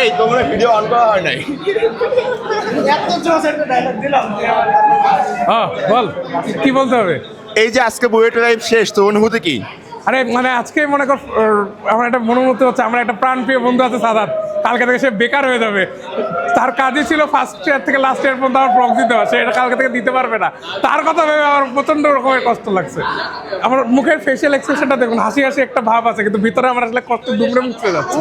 এই তোমরা video on করা হয় নাই। বল কি বলতে হবে? এই যে আজকে বুয়েট লাইফ শেষ, তো অনুভূতি কি? আরে মানে আজকে মনে কর আমার একটা মনোমত হচ্ছে, আমার একটা প্রাণপ্রিয় বন্ধু আছে সাদাত, কালকে থেকে সে বেকার হয়ে যাবে। তার কাজই ছিল ফার্স্ট ইয়ার থেকে লাস্ট ইয়ার পর্যন্ত আমার প্রক্সি দেওয়া, সে এটা কালকে থেকে দিতে পারবে না। তার কথা ভেবে আমার প্রচণ্ড রকমের কষ্ট লাগছে। আমার মুখের ফেশিয়াল এক্সপ্রেশনটা দেখুন, হাসি হাসি একটা ভাব আছে, কিন্তু ভিতরে আমার আসলে কষ্ট দুপুরে মুখতে যাচ্ছে।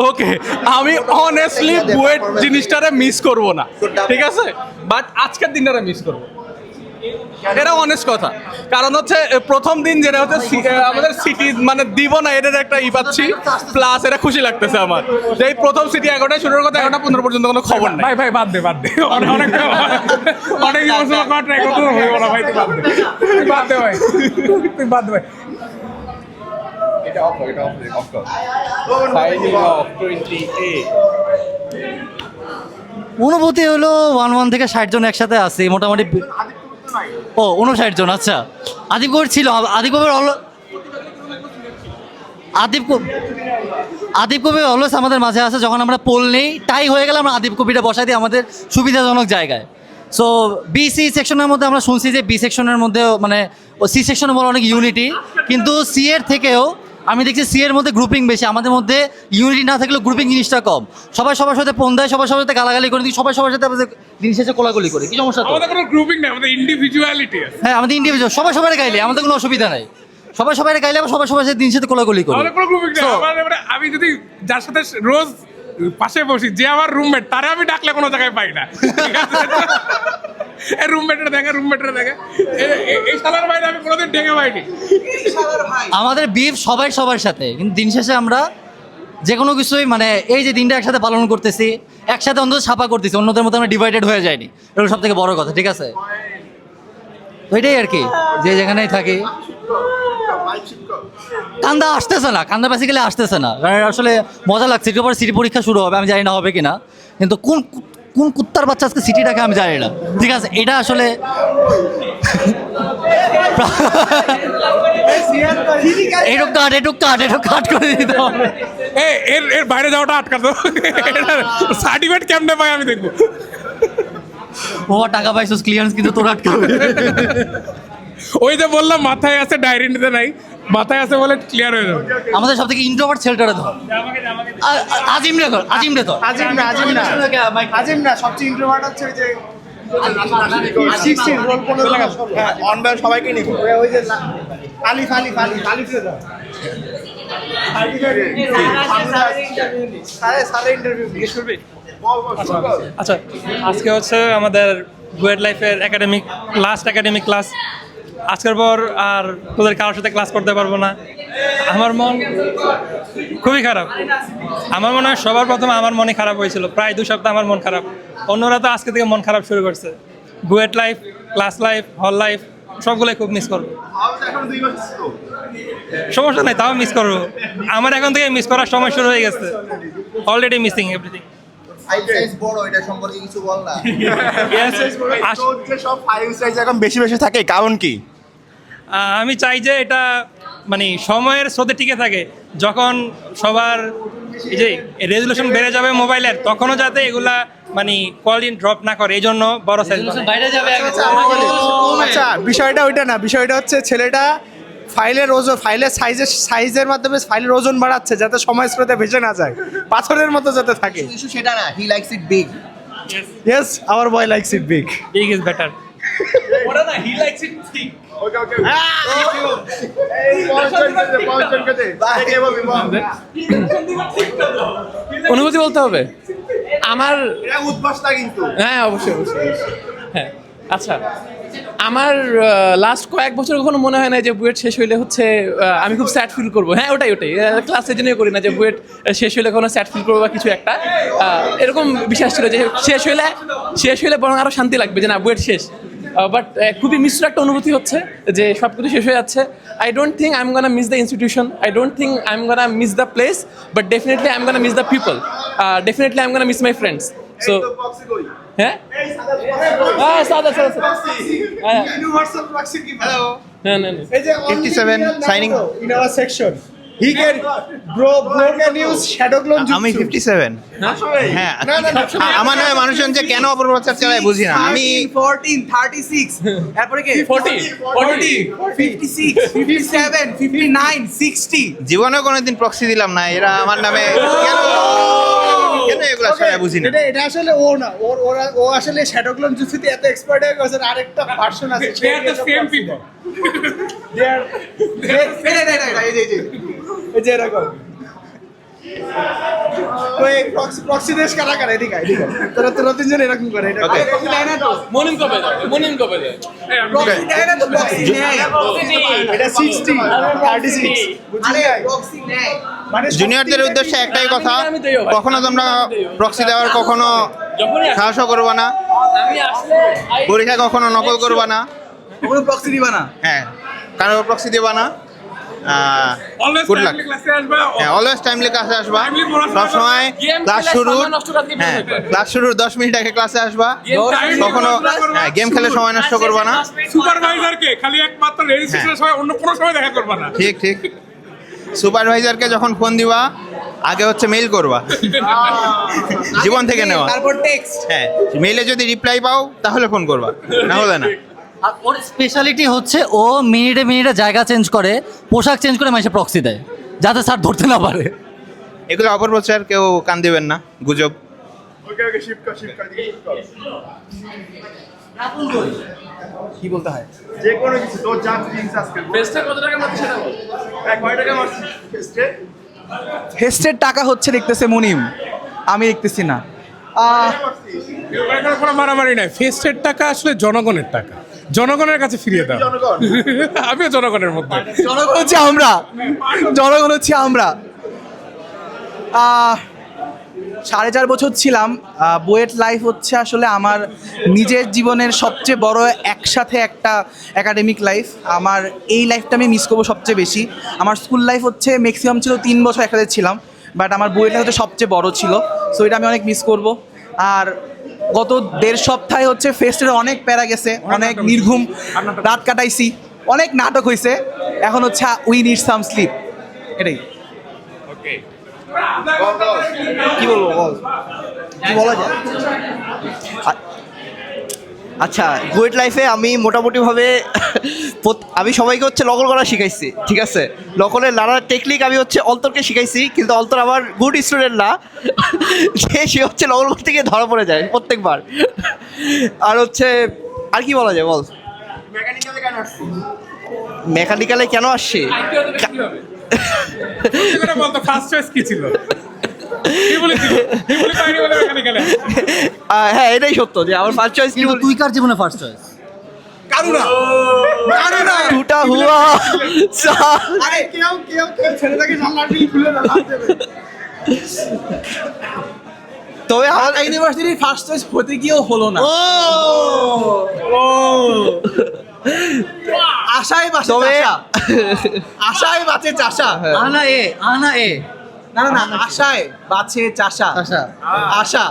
ওকে, আমি অনেস্টলি বুয়েট জিনিসটারে মিস করব না, ঠিক আছে, বাট আজকের দিনটারে মিস করব, এটা অনেস্ট কথা। কারণ হচ্ছে প্রথম দিন যেটা হচ্ছে আমাদের সিটি মানে দিব না এটার একটা পাচ্ছি, প্লাস এটা খুশি লাগতেছে আমার যে এই প্রথম সিটি 11টায় শুরুর কথা 11:15 পর্যন্ত কোনো খবর নেই। ভাই ভাই বাদ দে অনেক ইমোশনাল কন্ট্রাক্ট কত হইব না ভাই, তুই বাদ দে ভাই, তুই বাদ দে ভাই। এটা অফ কর। Signing off 28। অনুভূতি হলো 1 থেকে 60 জন একসাথে আছি মোটামুটি। ও 59 জন, আচ্ছা। আদিব কবির ছিল, আদিব কবির অলওয়েজ আমাদের মাঝে আছে। যখন আমরা পোল নেই টাই হয়ে গেলে আমরা আদিব কবিটা বসাই দিই আমাদের সুবিধাজনক জায়গায়। সো বি সি সেকশনের মধ্যে আমরা শুনছি যে বি সেকশনের মধ্যে মানে ও সি সেকশনে বলে অনেক ইউনিটি, কিন্তু সি এর থেকেও আমি দেখছি সি এর মধ্যে গ্রুপিং বেশি। আমাদের মধ্যে ইউনিটি না থাকলেও গ্রুপিং জিনিসটা কম। সবাই সবার সাথে ফোন দেয়, সবার সাথে গালাগালি করে, সবাই সবার সাথে দিন শেষে কোলাগুলি করে। কি সমস্যা? আমাদের কোনো গ্রুপিং নেই, আমাদের ইন্ডিভিজুয়ালিটি আছে। হ্যাঁ, আমাদের ইন্ডিভিজুয়াল, সবাই সবার গাইলে আমাদের কোনো অসুবিধা নাই। সবাই সবাই গাইলে আবার সবাই সবার সাথে দিন সাথে কোলাগুলি করে। আমাদের কোনো গ্রুপিং নেই। মানে আমি যদি যার সাথে রোজ পাশে বসি, যে আমার রুমমেট, তারে আমি ডাকলে কোনো জায়গায় পাই না। এই রুমমেটরা দেখে এই শালার বাইরে আমি কোনোদিন ডেকে পাইনি। আমাদের বিফ সবাই সবার সাথে, কিন্তু দিন শেষে আমরা যে কোনো কিছুই মানে এই যে দিনটা একসাথে পালন করতেছি, একসাথে অন্তত ছাপা করতেছি, অন্যদের মধ্যে আমরা ডিভাইডেড হয়ে যায়নি। এটা সব থেকে বড় কথা, ঠিক আছে? ওইটাই আর কি, যে যেখানেই থাকি। কান্দা আসতেছে না, কান্দা বেসিক্যালি আসতেছে না, কারণ আসলে মজা লাগছে। একটু পরে সিটি পরীক্ষা শুরু হবে, আমি জানি না হবে কিনা, কিন্তু কোন কুত্তার বাচ্চা আজকে সিটি ডাকে আমি জানি না, ঠিক আছে? এটা আসলে এটুক কাট করে দিতে হবে। এর বাইরে যাওয়াটা আটকাতো, সার্টিফিকেট কেমনে পাই আমি দেখবো। ও টাকা পাইছিস ক্লিয়ারেন্স, কিন্তু তোর আটকাবে। ওই যে বললাম মাথায় আছে, ডায়েরি নিতে নাই, মাথায় আছে বলে ক্লিয়ার হয়ে যাবে। আমাদের সব থেকে ইন্ট্রোভার্ট ছেলেটারে ধর, আজিম রে ধর। আজিম না সবচেয়ে ইন্ট্রোভার্ট হচ্ছে ওই যে অনলাইন সবাইকে নিব। ওই যে আলিফ ইন্টারভিউ জিজ্ঞেস করবি। আচ্ছা, আজকে হচ্ছে আমাদের বুয়েট লাইফের লাস্ট একাডেমিক ক্লাস। আজকের পর আর তোদের কারোর সাথে ক্লাস করতে পারবো না। আমার মন খুবই খারাপ। আমার মনে হয় সবার প্রথমে আমার মনে খারাপ হয়েছিল, প্রায় 2 সপ্তাহ আমার মন খারাপ। অন্যরা তো আজকে থেকে মন খারাপ শুরু করছে। বুয়েট লাইফ, ক্লাস লাইফ, হল লাইফ সবগুলোই খুব মিস করবো। সমস্যা নেই, তাও মিস করবো। আমার এখন থেকে মিস করার সময় শুরু হয়ে গেছে। Already missing everything. এখন বেশি থাকে, কারণ কি? আমি চাই যে এটা মানে সময়ের স্রোতে টিকে থাকে। যখন সবার এই যে রেজুলেশন বেড়ে যাবে মোবাইলের, তখনও যাতে এগুলা মানে কোয়ালিটি ড্রপ না করে, এই জন্য বড় সাইজ বাইরে যাবে। আচ্ছা, বিষয়টা ওইটা না, বিষয়টা হচ্ছে ছেলেটা ফাইলের সাইজের মাধ্যমে ফাইলের ওজন বাড়াচ্ছে যাতে সময় স্রোতে ভেসে না যায়, পাথরের মতো যাতে থাকে। সেটা না, he likes it big. Yes, our boy likes it big. Big is better. ওটা না, হি লাইকস ইট থিক। ওকে অনুভূতি বলতে হবে আমার। উদ্ভাসটা কিন্তু হ্যাঁ, অবশ্যই। হ্যাঁ, আচ্ছা, আমার লাস্ট কয়েক বছর কখনো মনে হয় না যে বুয়েট শেষ হইলে হচ্ছে আমি খুব স্যাড ফিল করবো। হ্যাঁ, ওটাই ক্লাসের জন্যই করি না যে বুয়েট শেষ হইলে কখনো স্যাড ফিল করবো বা কিছু একটা এরকম বিশ্বাস ছিল যে শেষ হইলে বরং আরও শান্তি লাগবে যে না বুয়েট শেষ। বাট খুবই মিশ্র একটা অনুভূতি হচ্ছে যে সব কিছু শেষ হয়ে যাচ্ছে। I don't think I am gonna miss the institution, I don't think I am gonna miss the place, but definitely I am gonna miss the people, definitely I am gonna miss my friends. So হ্যাঁ, সাদা universal proxy কি? Hello না না না এই যে 57 signing. in our section he can bro can use shadow clone jutsu. আমি 57 হ্যাঁ আমার নামে মানুষজন যে কেন অপপ্রচার চালায় বুঝি না আমি 14 36 তারপরে কি 40 56 57 59 60 জীবনেও কোনোদিন প্রক্সি দিলাম না এরা আমার নামে কেন কেন এগুলা ছাড়া বুঝি না এটা আসলে ও না ও আসলে শ্যাডো ক্লোন জুসুতে এত এক্সপার্ট হয়ে গেছে আরেকটা ভার্সন আছে They are the same people. এই যে এরকম তো এই প্রক্সি দেশ কারা কারা এদিকে এদিকে তোরা তিনজন এরকম করে এটা Okay. মনিম কবে যায় মনিম কবে যায় এটা 60 36 বুঝলি মানে জুনিয়রদের উদ্দেশ্যে একটাই কথা আমি দিও ভাই। কখনো তোমরা প্রক্সি দেওয়ার কখনো যখনই সাহসও করবা না আমি আসলে পরীক্ষা কখনো নকল করবা না কোনো প্রক্সি দিবা না হ্যাঁ কারো প্রক্সি দেবা না Always গুড লাক timely class-এ আসবা। হ্যাঁ অলওয়েজ টাইমলি ক্লাসে আসবা Timely পড়াশোনা সবসময় Game ক্লাস খেলে শুরুর সময় নষ্ট করার কি হ্যাঁ প্রয়োজন? ক্লাস শুরুর 10 মিনিট আগে ক্লাসে আসবা Timely কখনো পড়াশোনা করবা। গেম খেলে সময় নষ্ট করবা না সুপারভাইজারকে খালি একমাত্র রেজিস্ট্রেশনের সময় অন্য কোনো সময় দেখা করবা না। ঠিক ঠিক সুপারভাইজারকে যখন ফোন দিবা আগে হচ্ছে মেইল করবা জীবন থেকে নেওয়া তারপর টেক্সট হ্যাঁ মেইলে যদি রিপ্লাই পাও তাহলে ফোন করবা না হলে না আর ওর স্পেশালিটি হচ্ছে ও মিনিটে মিনিটে জায়গা চেঞ্জ করে, পোশাক চেঞ্জ করে মানুষে প্রক্সি দেয় যাতে স্যার ধরতে না পারে। এগুলো অপপ্রচার কেউ কান দিবেন না গুজব কি বলতে হয় যে কোনো কিছু তোর যা ফিলিংস আজকে বেস্টে কত টাকা মারতে সেটা বল কয় টাকা মারছিস হেস্টের টাকা হচ্ছে দেখতেছে মুনিম আমি দেখতেছি না এখানে কোনো মারামারি নাই। ফেস্টের টাকা আসলে জনগণের টাকা, জনগণের কাছে ফিরিয়ে দাও। আমিও জনগণের মধ্যে। জনগণ হচ্ছে আমরা জনগণ হচ্ছে আমরা 4.5 বছর ছিলাম বুয়েট লাইফ হচ্ছে আসলে আমার নিজের জীবনের সবচেয়ে বড় একসাথে একটা একাডেমিক লাইফ। আমার এই লাইফটা আমি মিস করবো সবচেয়ে বেশি। আমার স্কুল লাইফ হচ্ছে ম্যাক্সিমাম ছিল 3 বছর একসাথে ছিলাম, বাট আমার বুয়েট লাইফ হচ্ছে সবচেয়ে বড় ছিল, সো এটা আমি অনেক মিস করব। আর গত 1.5 সপ্তাহে হচ্ছে ফেস্টের অনেক প্যারা গেছে, অনেক নির্ঘুম রাত কাটাইছি, অনেক নাটক হয়েছে, এখন হচ্ছে উই নিড সাম স্লিপ, এটাই। কি বলবো বল কি বলা যায় আচ্ছা বুয়েট লাইফে আমি মোটামুটিভাবে আমি সবাইকে হচ্ছে নকল করা শিখাইছি, ঠিক আছে? নকলের নানা টেকনিক আমি হচ্ছে অন্তরকে শিখাইছি, কিন্তু অন্তর আমার গুড স্টুডেন্ট না, সে হচ্ছে নকল করতে গিয়ে ধরা পড়ে যায় প্রত্যেকবার। আর হচ্ছে আর কি বলা যায় বল, মেকানিক্যালে কেন আসছে বলতো ফার্স্ট চয়েস কি ছিল? কি বলেছিল? কি বলে পাইনি বলে মেকানিক্যালে? হ্যাঁ এটাই সত্য যে আমার ফার্স্ট চয়েস কিন্তু তুই কার জীবনে ফার্স্ট চয়েস? টুটা হুয়া আরে কেউ ছেলেটাকে জানলা দিয়ে খুলে না লাভ দেবে। তবে আমার ইউনিভার্সিটির ফার্স্ট চয়েস হতে গিয়েও হলো না। আশায় বাঁচে তবে চাষা, আশায় বাঁচে চাষা। আনা এ না না না, আশায় বাঁচে চাষা, আশা আশা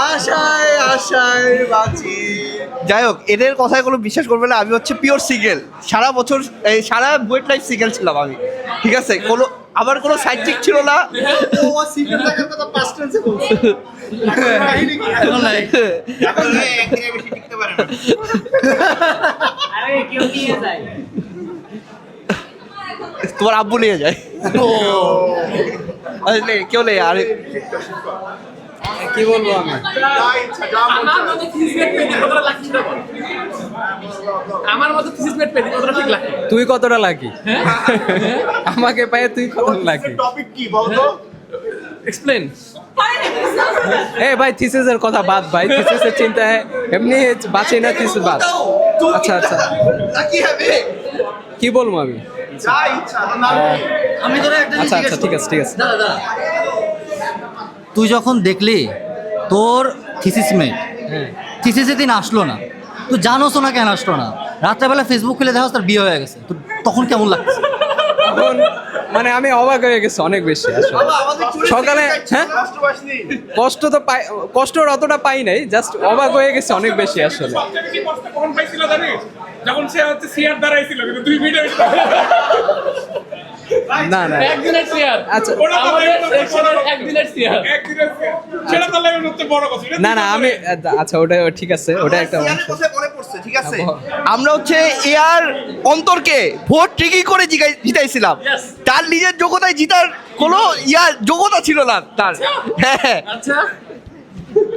আশায় আশায় বাঁচি। যাই হোক এদের কথায় কোনো বিশ্বাস করবে না, আমি হচ্ছে পিওর সিঙ্গেল, সারা বছর এই সারা বুয়েট লাইফ সিঙ্গেল ছিলাম আমি, ঠিক আছে? কোনো আমার কোনো সাইড চিক ছিল না। ও সিক্রেট লাগার কথা পাস্ট টেন্সে বলছে। এখন নাই। এখন একদিনে বেশি টিকতে পারে না তোমার আব্বু নিয়ে যায় আসলে কেউ নেই। আর কি বলবো আমি, আমার মতো থিসমেট পেদি কতটা লাগছে সেটা বল আমার মতো থিসমেট পেদি কতটা ঠিক লাগে তুই কতটা লাগি আমাকে পায়ে তুই কতটা লাগি টপিক কি বলতো এক্সপ্লেন এ ভাই থিসিসের কথা বাদ ভাই, থিসিসের চিন্তা এমনি বাঁচে না থিসিস বাদ। আচ্ছা আচ্ছা কি হবে কি বলবো আমি? যা ইচ্ছা না আমি তোরা একটা জিনিস আচ্ছা আচ্ছা জিজ্ঞেস ঠিক আছে ঠিক আছে। দাঁড়া, দাঁড়া। তুই যখন দেখলি তোর থিসিস মেট থিসিসের দিন আসলো না, তুই জানোস না কেন আসলো না, রাত্রেবেলা ফেসবুক খুলে দেখো তার বিয়ে হয়ে গেছে, তো তখন কেমন লাগছে? এখন মানে আমি অবাক হয়ে গেছি অনেক বেশি আসলে। সকালে হ্যাঁ কষ্ট তো পাই, কষ্ট অতটা পাই নাই, জাস্ট অবাক হয়ে গেছে অনেক বেশি আসলে। সবচেয়ে বেশি কষ্ট কখন পাইছিল জানিস? যখন সে হচ্ছে সিয়ার দাঁড়াইছিল কিন্তু 2 মিনিট না না একদিনের চেয়ার আচ্ছা আমাদের সেকশনের একদিনের চেয়ার সেটা তাহলে সবচেয়ে বড় কথা না না আমি আচ্ছা ওটা ঠিক আছে ওটা একটা অংশ। মনে পড়ছে ঠিক আছে আমরা হচ্ছে এয়ার অন্তরকে ভোট ঠিকই করে জিতাইছিলাম তার নিজের যোগ্যতায় জিতার কোনো যোগ্যতা ছিল না তার হ্যাঁ আচ্ছা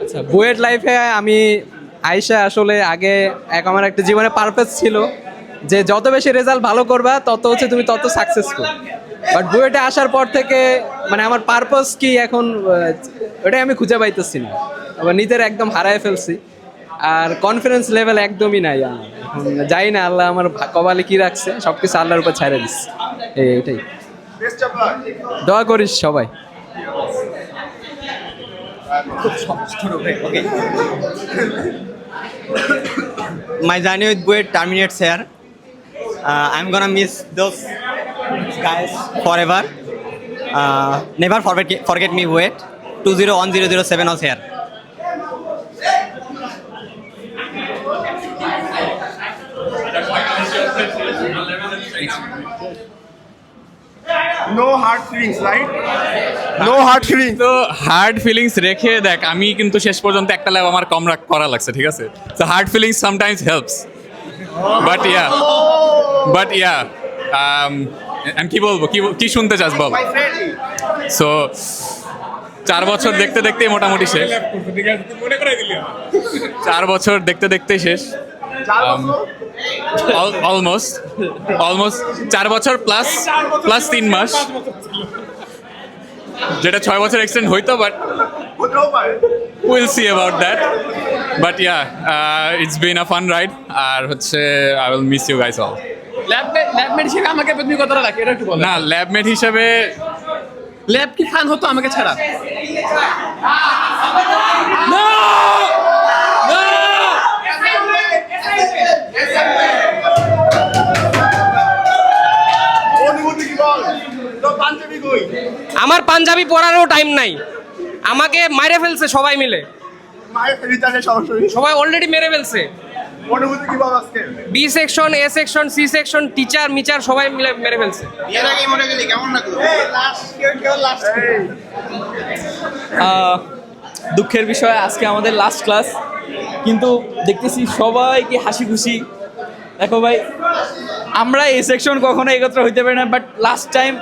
আচ্ছা বুয়েট লাইফে আমি আয়শা আসলে আগে আমার একটা জীবনে পারপাস ছিল যে যত বেশি রেজাল্ট ভালো করবা তত হচ্ছে তুমি তত সাকসেসফুল বাট বুয়েটে আসার পর থেকে মানে আমার পারপাস কি এখন ওটাই আমি খুঁজে পাইতেছি না আবার নিজের একদম হারায় ফেলছি আর কনফিডেন্স লেভেল একদমই নাই আমার এখন যাই না আল্লাহ আমার কপালে কি রাখছে সব কিছু আল্লাহর উপর ছাড়ে দিচ্ছি এটাই দোয়া করিস সবাই My journey with Buet terminates here. I'm gonna miss those guys forever. Never forget me, Buet. 201007 was here. No hard feelings, right? No hard feelings. তো হার্ড ফিলিংস রেখে দেখ আমি কিন্তু শেষ পর্যন্ত একটা ল্যাব আমার কম করা লাগছে ঠিক আছে তো hard feelings sometimes helps but yeah আমি কি বলবো কি শুনতে চাস বল সো 4 বছর দেখতে দেখতেই মোটামুটি শেষ 4 বছর দেখতে দেখতেই শেষ অলমোস্ট 4 বছর প্লাস 3 মাস যেটা 6 বছর এক্সটেন্ড হইতো but will see about that but ya it's been a fun ride আর হচ্ছে I will miss you guys all labmate হিসেবে আমাকে তুমি কতটা লাগে এটা একটু বল না ল্যাবমেট হিসাবে ল্যাব কি ফান হতো আমাকে ছাড়া আমার পাঞ্জাবি পরারও টাইম নাই আমাকে মাইরে ফেলছে সবাই মিলে সবাই অলরেডি মেরে ফেলছে বি সেকশন এ সেকশন সি সেকশন টিচার মিচার সবাই মিলে মেরে ফেলছে দুঃখের বিষয় আজকে আমাদের লাস্ট ক্লাস কিন্তু দেখতেছি সবাইকে হাসি খুশি দেখো ভাই আমরা এই সেকশন কখনো একত্র হইতে পারি না but last time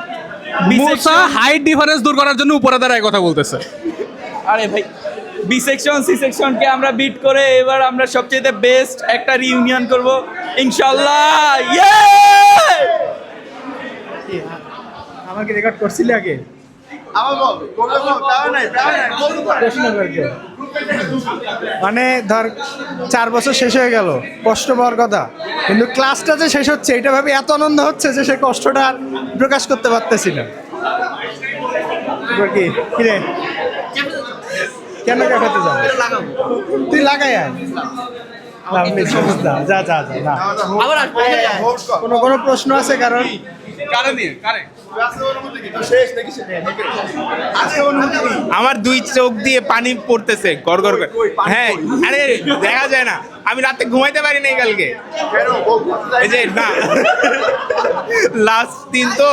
Musa height difference দূর করার জন্য উপরে দাঁড়ায় কথা বলতেছে আরে ভাই বি সেকশন সি সেকশনকে আমরা বিট করে এবার আমরা সবচেয়ে বেস্ট একটা রিইউনিয়ন করব ইনশাআল্লাহ ইয়ে আমার কি রেকর্ড করছিলি আগে মানে ধর 4 বছর শেষ হয়ে গেল কষ্ট পাওয়ার কথা কিন্তু ক্লাসটা যে শেষ হচ্ছে এটা ভাবে এত আনন্দ হচ্ছে যে সে কষ্টটা আর প্রকাশ করতে পারতেছি না কি রে কেন কাটাতে যাবে তুই লাগাই আয় যা যা যা না কোনো প্রশ্ন আছে কারণ আমার 2 চোখ দিয়ে পানি পড়তেছে গড়গড় করে হ্যাঁ আরে দেখা যায় না আমি রাতে ঘুমাইতে পারি নাই কালকে এই যে না লাস্ট দিন তো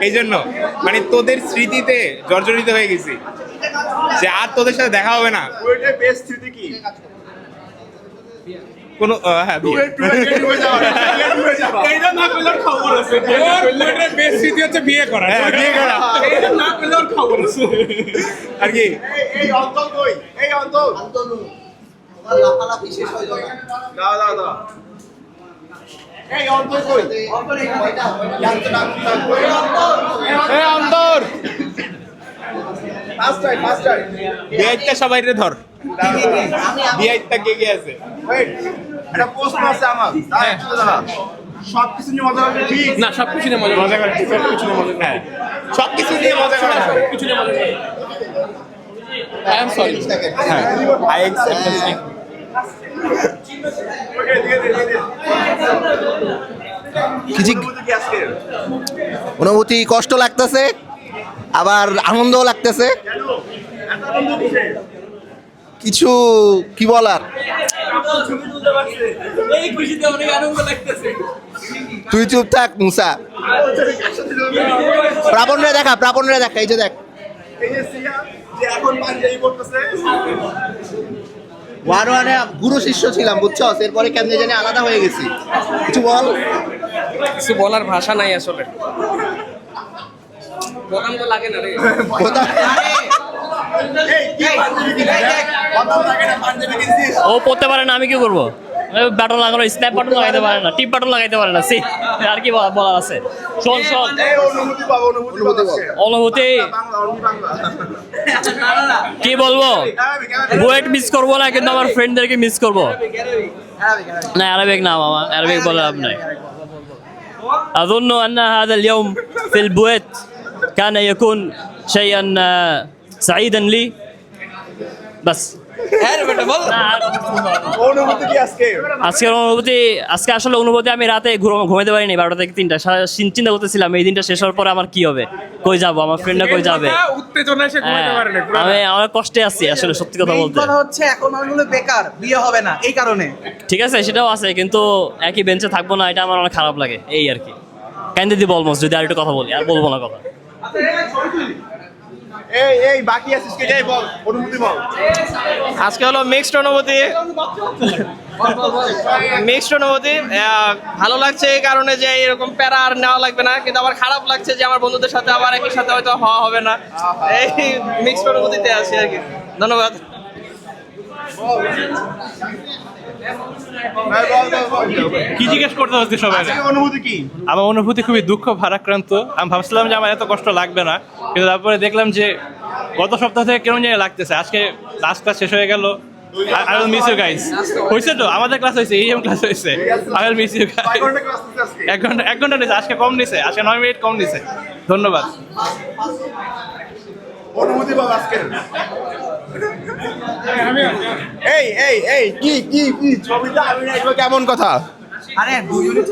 এই জন্য মানে তোদের স্মৃতিতে জর্জরিত হয়ে গেছি যে আর তোদের সাথে দেখা হবে না কোনো হ্যাঁ বিয়ে করা আর কি বিয়াইটা সবাই রে ধর বিয়াইটা কে আছে একটা প্রশ্ন আছে আমার সবকিছু নিয়ে মজা হবে ঠিক না সবকিছু নিয়ে মজা করে সবকিছু নিয়ে মজা হ্যাঁ সবকিছু নিয়ে মজা করে সবকিছু নিয়ে মজা আই এম সরি হ্যাঁ আই অ্যাকসেপ্ট অনুভূতি কষ্ট লাগতেছে আবার আনন্দও লাগতেছে কিছু কি বলার তুই চুপ থাক মুসা। প্রাপনরে দেখা, এই যে দেখ ওয়ানে গুরু শিষ্য ছিলাম বুঝছো, এরপরে কেমনে জানি আলাদা হয়ে গেছি। কিছু বল। কিছু বলার ভাষা নাই আসলে। বোতাম তো লাগে না রে। ও পড়তে পারে না, আমি কি করবো? বাটন লাগানো, স্ন্যাপ বাটন লাগাইতে পারে না, টিপ বাটন লাগাইতে পারে না। সি আর কি বলার আছে? শোন অনুভূতি কি বলবো, বুয়েট মিস করবো না, কিন্তু আমার ফ্রেন্ডদেরকে মিস করবো। না আরবিক না মামা, আরবিক বলে লাভ নাই। أظن أن هذا اليوم في البويت كان يكون شيئا سعيدا لي بس আজকের অনুভূতি, আজকে আসলে অনুভূতি আমি রাতে ঘুমাইতে পারিনি 12টা থেকে 3টা। চিন্তা করতেছিলাম এই দিনটা শেষ হওয়ার পরে আমার কি হবে, কই যাবো, আমার ফ্রেন্ডরা কই যাবে। উত্তেজনা এসে ঘুমাইতে পারে না। আমি অনেক কষ্টে আছি আসলে, সত্যি কথা বলতে। কথা হচ্ছে এখন আমাগুলো বেকার, বিয়ে হবে না এই কারণে। ঠিক আছে সেটাও আছে, কিন্তু একই বেঞ্চে থাকবো না, এটা আমার অনেক খারাপ লাগে এই আর কি। কাইন্ডলি দিব অলমোস্ট, যদি আর একটু কথা বলি, আর বলবো না কথা। এই বাকি আছিস কে, যাই বল অনুভূতি বল। আজকে হলো মিক্সড অনুভূতি। ভালো লাগছে এই কারণে যে এরকম প্যারা আর নেওয়া লাগবে না, কিন্তু আমার খারাপ লাগছে যে আমার বন্ধুদের সাথে আবার একই সাথে হয়তো হওয়া হবে না। এই মিক্সড অনুভূতিতে আছি আর কি। ধন্যবাদ। কি জিজ্ঞেস করতে হচ্ছে সবাই? অনুভূতি কি? আমার অনুভূতি খুবই দুঃখ ভারাক্রান্ত। আমি ভাবছিলাম যে আমার এত কষ্ট লাগবে না, কিন্তু তারপরে দেখলাম যে গত সপ্তাহ থেকে কেমন জায়গায় লাগতেছে। আজকে লাস্ট ক্লাস শেষ হয়ে গেল। I will miss you guys. হয়েছে তো, আমাদের ক্লাস হয়েছে, EM ক্লাস হয়েছে। I will miss you guys. 1 ঘন্টা নিছে, আজকে কম নিছে, আজকে 9 মিনিট কম নিছে। ধন্যবাদ। অনুভূতি বল আজকে। এই কি ছবিটা আমি না, এগুলো কেমন কথা? আরে 2 মিনিট